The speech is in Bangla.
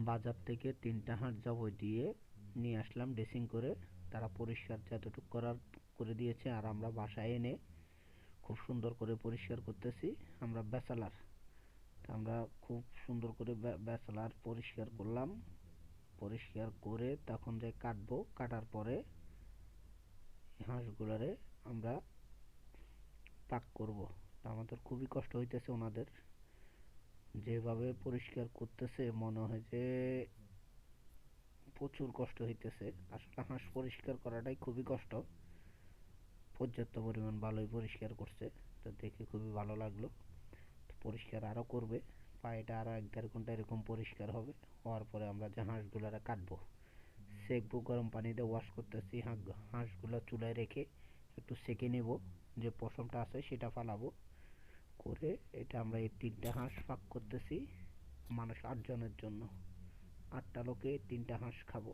বাজার থেকে 3টা হাঁস জবাই দিয়ে নিয়ে আসলাম ড্রেসিং করে। তারা পরিষ্কার যতটুকু করার করে দিয়েছে, আর আমরা বাসায় এনে খুব সুন্দর করে পরিষ্কার করতেছি। আমরা ব্যাচেলার, আমরা খুব সুন্দর করে ব্যাচেলার পরিষ্কার করলাম। পরিষ্কার করে তখন যে কাটবো, কাটার পরে হাঁসগুলারে আমরা পাক করব। আমাদের খুবই কষ্ট হইতেছে ওনাদের, যেভাবে পরিষ্কার করতেছে মনে হয় যে প্রচুর কষ্ট হইতেছে। আসলে হাঁস পরিষ্কার করাটাই খুবই কষ্ট। পর্যাপ্ত পরিমাণ ভালোই পরিষ্কার করছে, তো দেখে খুবই ভালো লাগলো। পরিষ্কার আরও করবে, পায়েটা আরও 1-1.5 ঘন্টা এরকম পরিষ্কার হবে। হওয়ার পরে আমরা যে হাঁসগুলারে কাটবো, সেকবো, গরম পানি দিয়ে ওয়াশ করতেছি। হাঁসগুলো চুলায় রেখে একটু সেকে নেব, যে পশমটা আছে সেটা ফালাবো। করে এটা আমরা এই 3টা হাঁস পাক করতেছি। মানুষ 8 জনের জন্য, 8টা লোকে 3টা হাঁস খাবো।